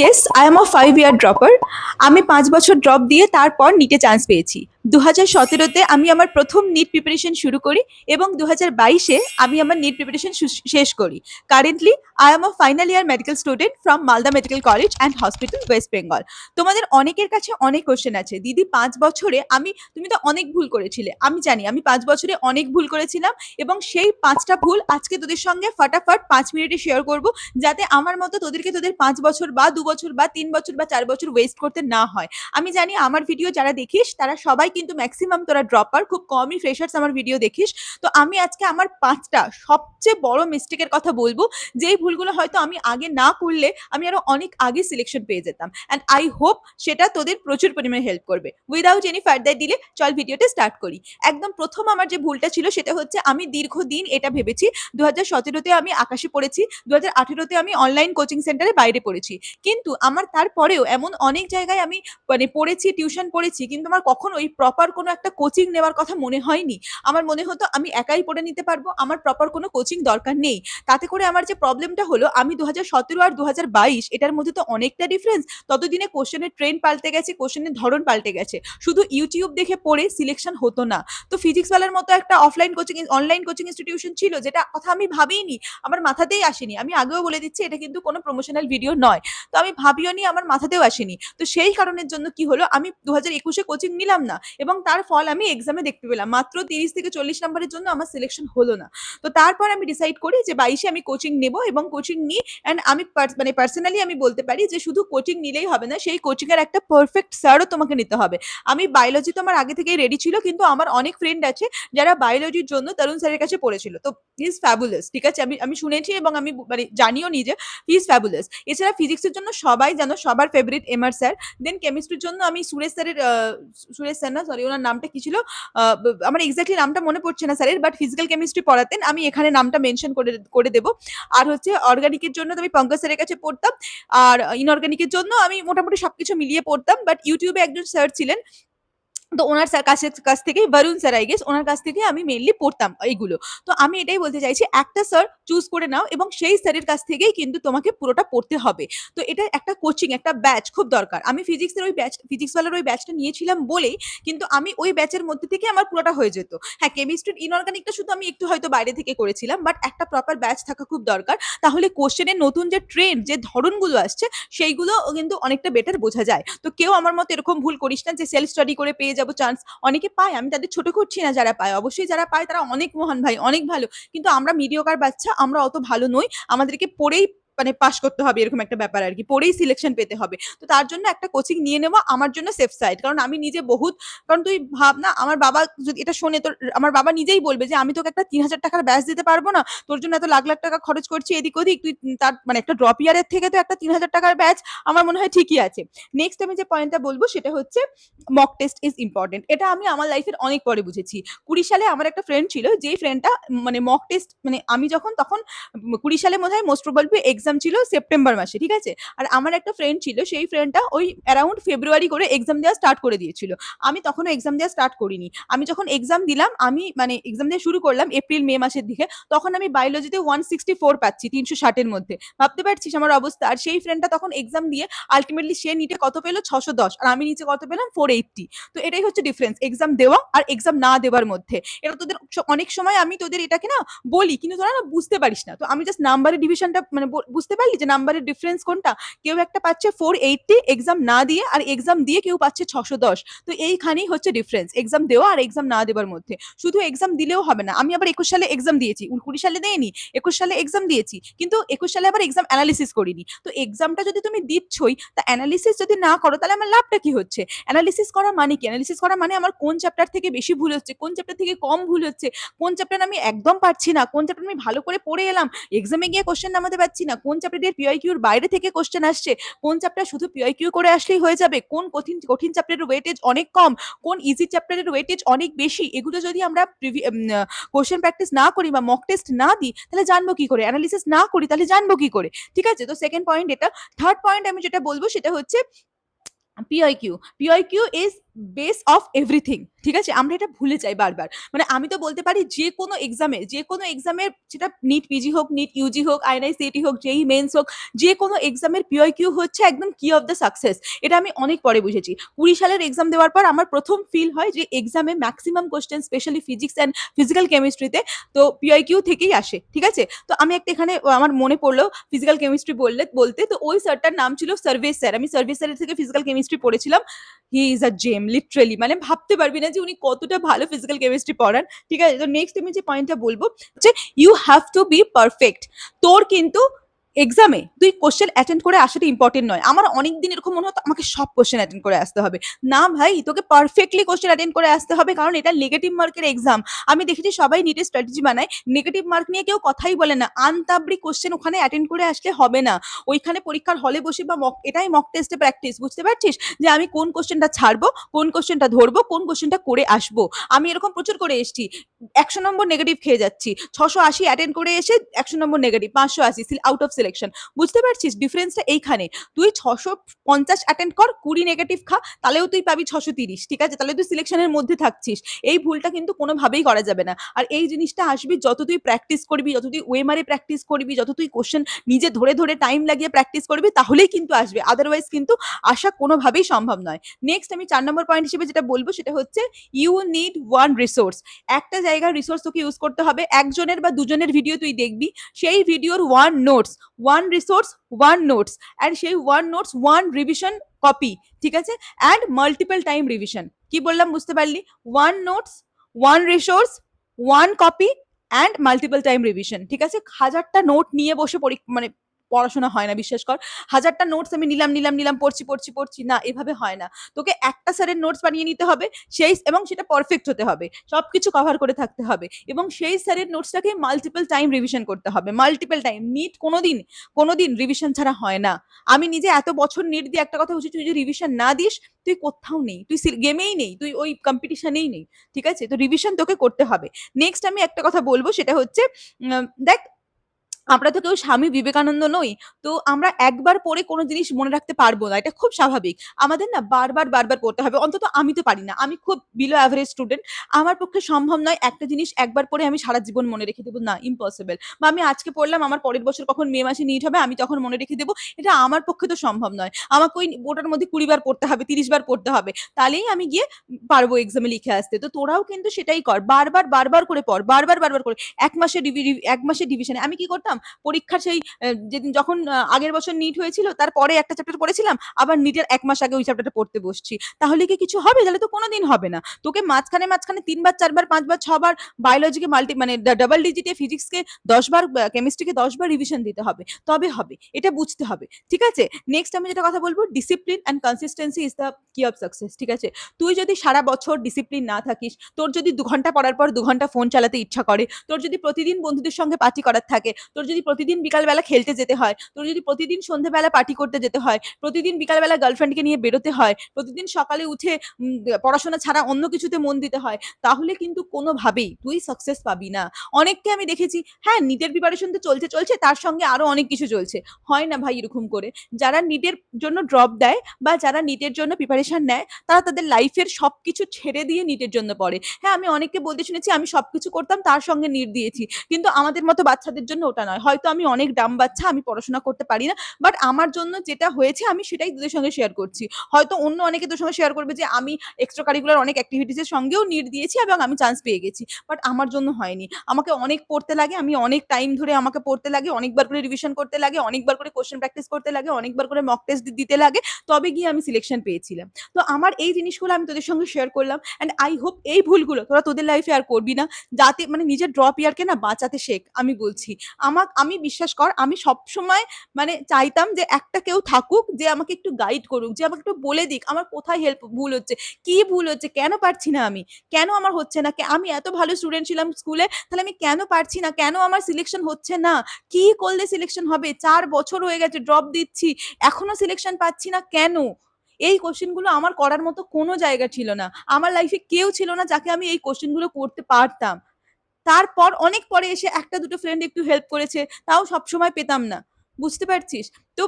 Yes, I am a 5 year dropper. আমি ৫ বছর drop দিয়ে তারপর নিটে চান্স পেয়েছি। ২০১৭-তে আমি আমার প্রথম নিট প্রিপারেশন শুরু করি এবং ২০২২-এ আমি আমার নিট প্রিপারেশন শেষ করি। Currently I am a final year medical student from Malda medical college and hospital, West Bengal. তোমাদের অনেকের কাছে অনেক কোয়েশ্চেন আছে, দিদি ৫ বছরে তুমি তো অনেক ভুল করেছিলে। আমি জানি আমি ৫ বছরে অনেক ভুল করেছিলাম এবং সেই ৫টা ভুল আজকে তোদের সঙ্গে ফটাফট ৫ মিনিটে শেয়ার করব, যাতে আমার মতো তোদেরকে তোদের ৫ বছর বা ২ বছর বা ৩ বছর বা ৪ বছর ওয়েস্ট করতে না হয়। আমি জানি আমার ভিডিও যারা দেখিস তারা সবাই কিন্তু ম্যাক্সিমাম তোরা ড্রপার, খুব কমই ফ্রেশার্স আমার ভিডিও দেখিস। তো আমি আজকে আমার ৫টা সবচেয়ে বড় মিস্টেকের কথা বলবো, যেই ভুলগুলো হয়তো আমি আগে না করলে আমি আরো অনেক আগে সিলেকশন পেয়ে যেতাম। অ্যান্ড আই হোপ সেটা তোদের প্রচুর পরিমাণে হেল্প করবে। উইদাউট এনি ফার্দার ডিলে চল ভিডিওটা স্টার্ট করি। একদম প্রথম আমার যে ভুলটা ছিল সেটা হচ্ছে আমি দীর্ঘদিন এটা ভেবেছি ২০১৭-তে আমি আকাশে পড়েছি, ২০১৮-তে আমি অনলাইন কোচিং সেন্টারে বাইরে পড়েছি। কিন্তু আমার তারপরেও এমন অনেক জায়গায় আমি পড়েছি, টিউশন পড়েছি, কিন্তু আমার কখনোই প্রপার কোনো একটা কোচিং নেওয়ার কথা মনে হয়নি। আমার মনে হতো আমি একাই পড়ে নিতে পারবো, আমার প্রপার কোনো কোচিং দরকার নেই। তাতে করে আমার যে প্রবলেমটা হলো, আমি ২০১৭ আর ২০২২ এটার মধ্যে তো অনেকটা ডিফারেন্স। ততদিনে কোশ্চেনের ট্রেন্ড পাল্টে গেছে, কোশ্চেনের ধরন পাল্টে গেছে। শুধু ইউটিউব দেখে পড়ে সিলেকশন হতো না। তো ফিজিক্সওয়ালার মতো একটা অনলাইন কোচিং ইনস্টিটিউশন ছিল, যেটা কথা আমি ভাবিনি, আমার মাথাতেই আসেনি। আমি আগেও বলে দিচ্ছি এটা কিন্তু কোনো প্রমোশনাল ভিডিও নয়। তো আমি ভাবিও নি, আমার মাথাতেও আসেনি। তো সেই কারণের জন্য কি হলো, আমি ২০২১-এ কোচিং নিলাম না এবং তার ফল আমি এক্সামে দেখতে পেলাম। মাত্র ৩০ থেকে ৪০ নাম্বারের জন্য আমার সিলেকশন হলো না। তো তারপর আমি ডিসাইড করি যে ২২-এ আমি কোচিং নেব এবং কোচিং নিই। অ্যান্ড আমি পার্সোনালি আমি বলতে পারি যে শুধু কোচিং নিলেই হবে না, সেই কোচিং এর একটা পারফেক্ট স্যারও তোমাকে নিতে হবে। আমি বায়োলজি তো আমার আগে থেকেই রেডি ছিল, কিন্তু আমার অনেক ফ্রেন্ড আছে যারা বায়োলজির জন্য তরুণ স্যারের কাছে পড়েছিল। তো হি ইজ ফ্যাবুলাস, ঠিক আছে? আমি শুনেছি এবং আমি জানিও নিজে হি ইজ ফ্যাবুলাস। এছাড়া ফিজিক্সের জন্য সবাই জানো, সবার ফেভারিট এমআর স্যার। দেন কেমিস্ট্রির জন্য আমি সুরেশ স্যার না, সরি ওনার নামটা কি ছিল? আমার এক্স্যাক্টলি নামটা মনে পড়ছে না স্যারের, বাট ফিজিক্যাল কেমিস্ট্রি পড়াতেন। আমি এখানে নামটা মেনশন করে দেব। আর হচ্ছে অর্গানিকের জন্য তো আমি পঙ্কজ স্যারের কাছে পড়তাম। আর ইনঅর্গানিকের জন্য আমি মোটামুটি সবকিছু মিলিয়ে পড়তাম। বাট ইউটিউবে একজন স্যার ছিলেন, তো ওনার কাছ থেকেই, বরুণ স্যার আই গেস, ওনার কাছ থেকে আমি মেইনলি পড়তাম এইগুলো। তো আমি এটাই বলতে চাইছি, একটা স্যার চুজ করে নাও এবং সেই স্যারের কাছ থেকেই কিন্তু তোমাকে পুরোটা পড়তে হবে। তো এটা একটা কোচিং, একটা ব্যাচ খুব দরকার। আমি ফিজিক্সওয়ালার ওই ব্যাচটা নিয়েছিলাম বলেই কিন্তু আমি ওই ব্যাচের মধ্যে থেকে আমার পুরোটা হয়ে যেত। হ্যাঁ, কেমিস্ট্রির ইনঅর্গানিকটা শুধু আমি একটু হয়তো বাইরে থেকে করেছিলাম, বাট একটা প্রপার ব্যাচ থাকা খুব দরকার। তাহলে কোশ্চেনের নতুন যে ট্রেন্ড, যে ধরনগুলো আসছে, সেইগুলো কিন্তু অনেকটা বেটার বোঝা যায়। তো কেউ আমার মতো এরকম ভুল করিস না যে সেলফ স্টাডি করে পেয়ে যাবো চান্স। অনেকে পায়, আমি তাদের ছোট করছি না যারা পায়। অবশ্যই যারা পায় তারা অনেক মহান ভাই, অনেক ভালো। কিন্তু আমরা মিডিওকার বাচ্চা, আমরা অত ভালো নই। আমাদেরকে পড়েই পাস করতে হবে, এরকম একটা ব্যাপার আরকি। পড়েই সিলেকশন পেতে হবে। তো তার জন্য একটা কোচিং নিয়ে নেওয়া আমার জন্য সেফ সাইড। কারণ আমি নিজে কারণ তুই ভাব না, আমার বাবা যদি এটা শোনে, তোর আমার বাবা নিজেই বলবে যে আমি তোকে একটা ৩,০০০ টাকার ব্যাচ দিতে পারবো না। তোর জন্য এত লাখ লাখ টাকা খরচ করছি এদিক ওদিক। তুই তার একটা ড্রপ ইয়ারের থেকে তো একটা ৩,০০০ টাকার ব্যাচ আমার মনে হয় ঠিকই আছে। নেক্সট আমি যে পয়েন্টটা বলবো সেটা হচ্ছে মক টেস্ট ইজ ইম্পর্টেন্ট। এটা আমি আমার লাইফের অনেক পরে বুঝেছি। ২০ সালে আমার একটা ফ্রেন্ড ছিল, যেই ফ্রেন্ডটা মক টেস্ট, আমি যখন তখন ২০ সালে মনে হয় মোস্ট প্রবাবলি এক্সাম ছিল সেপ্টেম্বর মাসে, ঠিক আছে? আর আমার একটা ফ্রেন্ড ছিল, সেই ফ্রেন্ডটা ওই অ্যারাউন্ড ফেব্রুয়ারি করে এক্সাম দেওয়া স্টার্ট করে দিয়েছিল। আমি তখনও এক্সাম দেওয়া স্টার্ট করিনি। আমি যখন এক্সাম দিলাম, আমি এক্সাম দেওয়া শুরু করলাম এপ্রিল মে মাসের দিকে, তখন আমি বায়োলজিতে 164 পাচ্ছি ৩৬০ এর মধ্যে। ভাবতে পারছিস আমার অবস্থা? আর সেই ফ্রেন্ডটা তখন এক্সাম দিয়ে আলটিমেটলি সে নিটে কত পেল? ৬১০, আর আমি নিচে কত পেলাম? 480। তো এটাই হচ্ছে ডিফারেন্স এক্সাম দেওয়া আর এক্সাম না দেওয়ার মধ্যে। এটা তোদের অনেক সময় আমি তোদের এটাকে না বলি, কিন্তু তোরা না বুঝতে পারিস না। তো আমি জাস্ট নাম্বারের ডিভিশনটা বুঝতে পারলি যে নাম্বারের ডিফারেন্স কোনটা? কেউ একটা পাচ্ছে 480 এক্সাম না দিয়ে, আর এক্সাম দিয়ে কেউ পাচ্ছে ৬১০। তো এইখানেই হচ্ছে ডিফারেন্স এক্সাম দেওয়া আর এক্সাম না দেওয়ার মধ্যে। শুধু এক্সাম দিলেও হবে না। আমি আবার ২১ সালে এক্সাম দিয়েছি, ২০ সালে দেইনি, ২১ সালে এক্সাম দিয়েছি, কিন্তু ২১ সালে আবার এক্সাম অ্যানালিসিস করিনি। তো এক্সামটা যদি তুমি দিচ্ছই, তা অ্যানালিসিস যদি না করো তাহলে আমার লাভটা কি হচ্ছে? অ্যানালিসিস করা মানে কি? অ্যানালিসিস করা মানে আমার কোন চ্যাপ্টার থেকে বেশি ভুল হচ্ছে, কোন চ্যাপ্টার থেকে কম ভুল হচ্ছে, কোন চ্যাপ্টার আমি একদম পারছি না, কোন চ্যাপ্টার আমি ভালো করে পড়ে এলাম, এক্সামে গিয়ে কোশ্চেন নামাতে পারছি না, কোন চ্যাপ্টারের পিওয়াইকিউর বাইরে থেকে কোশ্চেন আসছে, কোন চ্যাপ্টার শুধু পিওয়াইকিউ করে আসলেই হয়ে যাবে, কোন কঠিন কঠিন চ্যাপ্টারের ওয়েটেজ অনেক কম, কোন ইজি চ্যাপ্টারের ওয়েটেজ অনেক বেশি। এগুলো যদি আমরা কোশ্চেন প্র্যাকটিস না করি বা মক টেস্ট না দিই, তাহলে জানবো কি করে? অ্যানালিসিস না করি তাহলে জানবো কি করে? ঠিক আছে? তো সেকেন্ড পয়েন্ট এটা। থার্ড পয়েন্ট আমি যেটা বলবো সেটা হচ্ছে PIQ. PIQ is base of everything. ঠিক আছে? আমরা এটা ভুলে যাই বারবার। মানে আমি তো বলতে পারি যে কোনো এক্সামের সেটা নিট পিজি হোক, নিট ইউজি হোক, আইএনআই সিইটি হোক, জেইই মেন্স হোক, যে কোনো এক্সামের পিওয়াইকিউ হচ্ছে একদম কি অফ দ্য সাকসেস। এটা আমি অনেক পরে বুঝেছি। 20 সালের এক্সাম দেওয়ার পর আমার প্রথম ফিল হয় যে এক্সামে maximum question specially physics and physical কেমিস্ট্রিতে তো পিওয়াইকিউ থেকেই আসে। ঠিক আছে? তো আমি একটা এখানে আমার মনে পড়লো ফিজিক্যাল কেমিস্ট্রি বলতে তো ওই স্যারটার নাম ছিল সার্ভেশ স্যার। আমি সার্ভেশ স্যারের থেকে ফিজিক্যাল কেমিস্ট্রি পড়েছিলাম। He is a gem literally, মানে ভাবতে পারবি না যে উনি কতটা ভালো ফিজিক্যাল কেমিস্ট্রি পড়ান। ঠিক আছে? তো নেক্সট আমি যে পয়েন্টটা বলবো যে you have to be perfect. তোর কিন্তু এক্সামে তুই কোশ্চেন অ্যাটেন্ড করে আসাটা ইম্পর্টেন্ট নয়। আমার অনেক দিন এরকম মনে হতো আমাকে সব কোশ্চেন অ্যাটেন্ড করে আসতে হবে। না ভাই, তোকে পারফেক্টলি কোশ্চেন অ্যাটেন্ড করে আসতে হবে, কারণ এটা নেগেটিভ মার্কের এক্সাম। আমি দেখেছি সবাই নিটের স্ট্র্যাটেজি বানায়, নেগেটিভ মার্ক নিয়ে কেউ কথাই বলে না। আনতাবড়ি কোশ্চেন ওখানে অ্যাটেন্ড করে আসলে হবে না। ওইখানে পরীক্ষার হলে বসে বা এটাই মক টেস্টে প্র্যাকটিস, বুঝতে পারছিস? যে আমি কোন কোশ্চেনটা ছাড়বো, কোন কোশ্চেনটা ধরবো, কোন কোশ্চেনটা করে আসবো। আমি এরকম প্রচুর করে এসেছি। 100 নম্বর নেগেটিভ খেয়ে যাচ্ছি, 680 অ্যাটেন্ড করে এসে 100 নম্বর নেগেটিভ, 580 আউট অফ সিলেকশন। বুঝতে পারছিস ডিফারেন্সটা এইখানে? তুই 650 অ্যাটেন্ড কর, 20 নেগেটিভ খা, তাহলেও তুই পাবি 630। ঠিক আছে? তাহলে তুই সিলেকশনের মধ্যে থাকছিস। এই ভুলটা কিন্তু কোনোভাবেই করা যাবে না। আর এই জিনিসটা আসবি যত তুই প্র্যাকটিস করবি, যত তুই ওয়েমারে প্র্যাকটিস করবি, যত তুই কোশ্চেন নিজে ধরে ধরে টাইম লাগিয়ে প্র্যাকটিস করবি, তাহলেই কিন্তু আসবে। আদারওয়াইজ কিন্তু আসা কোনোভাবেই সম্ভব নয়। নেক্সট আমি 4 নম্বর পয়েন্ট হিসেবে যেটা বলবো সেটা হচ্ছে ইউ নিড ওয়ান রিসোর্স। একটা জায়গার রিসোর্স তোকে ইউজ করতে হবে। একজনের বা দুজনের ভিডিও তুই দেখবি, সেই ভিডিওর one notes, one resource, one notes, and সেই one notes one revision copy. ঠিক আছে? And multiple time revision. কি বললাম বুঝতে পারলি? One notes, one resource, one copy and multiple time revision. ঠিক আছে? 1000টা নোট নিয়ে বসে মানে পড়াশোনা হয় না, বিশ্বাস কর। 1000টা নোটস আমি নিলাম পড়ছি না, এভাবে হয় না। তোকে একটা স্যারের নোটস বানিয়ে নিতে হবে, এবং সেটা পারফেক্ট হতে হবে, সবকিছু কভার করে থাকতে হবে, এবং সেই স্যারের নোটসটাকে মাল্টিপল টাইম রিভিশন করতে হবে। Multiple time. নিট কোনোদিন রিভিশন ছাড়া হয় না। আমি নিজে এত বছর নিট দিয়ে একটা কথা বুঝি, তুই যদি রিভিশন না দিস তুই কোথাও নেই, তুই গেমেই নেই, তুই ওই কম্পিটিশনেই নেই। ঠিক আছে? তো রিভিশন তোকে করতে হবে। নেক্সট আমি একটা কথা বলবো সেটা হচ্ছে দেখ, আমরা তো কেউ স্বামী বিবেকানন্দ নই। তো আমরা একবার পড়ে কোনো জিনিস মনে রাখতে পারবো না, এটা খুব স্বাভাবিক। আমাদের না বারবার পড়তে হবে। অন্তত আমি তো পারি না, আমি খুব বিলো অ্যাভারেজ স্টুডেন্ট। আমার পক্ষে সম্ভব নয় একটা জিনিস একবার পড়ে আমি সারা জীবন মনে রেখে দেবো, না, ইম্পসিবল। বা আমি আজকে পড়লাম, আমার পরের বছর কখন মে মাসে নিট হবে আমি তখন মনে রেখে দেবো, এটা আমার পক্ষে তো সম্ভব নয়। আমাকে ওই ওটার মধ্যে 20 বার পড়তে হবে, 30 বার পড়তে হবে, তাহলেই আমি গিয়ে পারবো এক্সামে লিখে আসতে। তো তোরাও কিন্তু সেটাই কর, বারবার করে পড়, বারবার করে। এক মাসের ডিভিশনে আমি কি করতাম, পরীক্ষার সেই যেদিন যখন আগের বছর নিট হয়েছিল তারপরে একটা চ্যাপ্টার পড়েছিলাম, আবার নিটের 1 মাস আগে ওই চ্যাপ্টারটা পড়তে বসছি। তাহলে কি কিছু হবে? তাহলে তো কোনোদিন হবে না। তোকে মাঝখানে 3 বার 4 বার 5 বার 6 বার বায়োলজিকে মানে ডাবল ডিজিটে, ফিজিক্সকে 10 বার, কেমিস্ট্রিকে 10 বার রিভিশন দিতে হবে। তবে হবে। এটা বুঝতে হবে। ঠিক আছে? নেক্সট আমি যেটা কথা বলবো, discipline and consistency is the কি অফ সাকসেস। ঠিক আছে? তুই যদি সারা বছর ডিসিপ্লিন না থাকিস, তোর যদি 2 ঘন্টা পড়ার পর 2 ঘন্টা ফোন চালাতে ইচ্ছা করে, তোর যদি প্রতিদিন বন্ধুদের সঙ্গে পার্টি করার থাকে, তোর যদি প্রতিদিন বিকালবেলা খেলতে যেতে হয়, তোর যদি প্রতিদিন সন্ধ্যেবেলা পার্টি করতে যেতে হয়, প্রতিদিন বিকালবেলা গার্লফ্রেন্ডকে নিয়ে বেরোতে হয়, প্রতিদিন সকালে উঠে পড়াশোনা ছাড়া অন্য কিছুতে মন দিতে হয়, তাহলে কিন্তু কোনোভাবেই তুই সাকসেস পাবি না। অনেককে আমি দেখেছি, হ্যাঁ নিটের প্রিপারেশন তো চলছে, তার সঙ্গে আরো অনেক কিছু চলছে। হয় না ভাই এরকম করে। যারা নিটের জন্য ড্রপ দেয় বা যারা নিটের জন্য প্রিপারেশন নেয়, তারা তাদের লাইফের সবকিছু ছেড়ে দিয়ে নিটের জন্য পড়ে। হ্যাঁ, আমি অনেককে বলতে শুনেছি আমি সবকিছু করতাম তার সঙ্গে নিট দিয়েছি, কিন্তু আমাদের মতো বাচ্চাদের জন্য ওটা নয়। হয়তো আমি অনেক ডাম বাচ্চা, আমি পড়াশোনা করতে পারি না, বাট আমার জন্য যেটা হয়েছে আমি সেটাই তোদের সঙ্গে শেয়ার করছি। হয়তো অন্য অনেকে তোর সঙ্গে শেয়ার করবে যে আমি এক্সট্রা কারিকুলার অনেক অ্যাক্টিভিটিসের সঙ্গেও নিট দিয়েছি এবং আমি চান্স পেয়ে গেছি, বাট আমার জন্য হয়নি। আমাকে অনেক পড়তে লাগে, আমি অনেক টাইম ধরে আমাকে পড়তে লাগে, অনেকবার করে রিভিশন করতে লাগে, অনেকবার করে কোশ্চেন প্র্যাকটিস করতে লাগে, অনেকবার করে মক টেস্ট দিতে লাগে, তবে গিয়ে আমি সিলেকশন পেয়েছিলাম। তো আমার এই জিনিসগুলো আমি তোদের সঙ্গে শেয়ার করলাম, অ্যান্ড আই হোপ এই ভুলগুলো তোরা তোদের লাইফে আর করবি না, যাতে মানে নিজের ড্রপ ইয়ারকে না বাঁচাতে শেখ। আমি বলছি, আমি বিশ্বাস কর, আমি সবসময় মানে চাইতাম যে একটা কেউ থাকুক যে আমাকে একটু গাইড করুক, যে আমাকে একটু বলে দিক আমার কোথায় ভুল হচ্ছে, কি ভুল হচ্ছে, কেন পারছি না আমি, কেন আমার হচ্ছে না, আমি এত ভালো স্টুডেন্ট ছিলাম স্কুলে, তাহলে আমি কেন পারছি না, কেন আমার সিলেকশন হচ্ছে না, কি করলে সিলেকশন হবে, 4 বছর হয়ে গেছে ড্রপ দিচ্ছি, এখনো সিলেকশন পাচ্ছি না কেন? এই কোশ্চেনগুলো আমার করার মতো কোনো জায়গা ছিল না। আমার লাইফে কেউ ছিল না যাকে আমি এই কোশ্চেনগুলো করতে পারতাম। তারপর অনেক পরে এসে একটা দুটো ফ্রেন্ড একটু হেল্প করেছে, তাও সবসময় পেতাম না। বুঝতে পারছিস? তো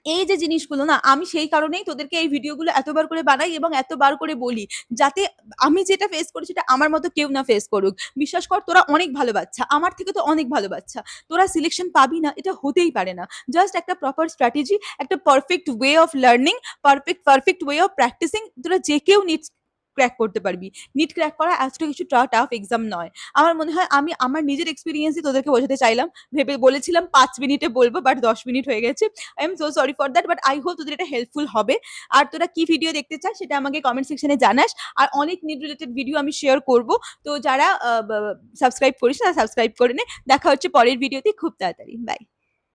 এই যে জিনিসগুলো না আমি সেই কারণেই তোদেরকে এই ভিডিওগুলো এতবার করে বানাই এবং এতবার করে বলি যাতে আমি যেটা ফেস করি সেটা আমার মতো কেউ না ফেস করুক। বিশ্বাস কর তোরা অনেক ভালো বাচ্চা, আমার থেকে তো অনেক ভালো বাচ্চা। তোরা সিলেকশন পাবি না এটা হতেই পারে না। জাস্ট একটা প্রপার স্ট্র্যাটেজি, একটা perfect way of learning, perfect way of practising, তোরা যে কেউ নিট ক্র্যাক করতে পারবি। নিট ক্র্যাক করা এতটা কিছু টাফ এক্সাম নয়। আমার মনে হয় আমি আমার নিজের এক্সপেরিয়েন্সই তোদেরকে বোঝাতে চাইলাম। ভেবে বলেছিলাম ৫ মিনিটে বলবো, বাট ১০ মিনিট হয়ে গেছে। I am so sorry for that, but I hope তোদের এটা হেল্পফুল হবে। আর তোরা কি ভিডিও দেখতে চাস সেটা আমাকে কমেন্ট সেকশনে জানাস। আর অনেক নিট রিলেটেড ভিডিও আমি শেয়ার করব। তো যারা সাবস্ক্রাইব করিস তারা সাবস্ক্রাইব করে নে। দেখা হচ্ছে পরের ভিডিওতে খুব তাড়াতাড়ি। বাই।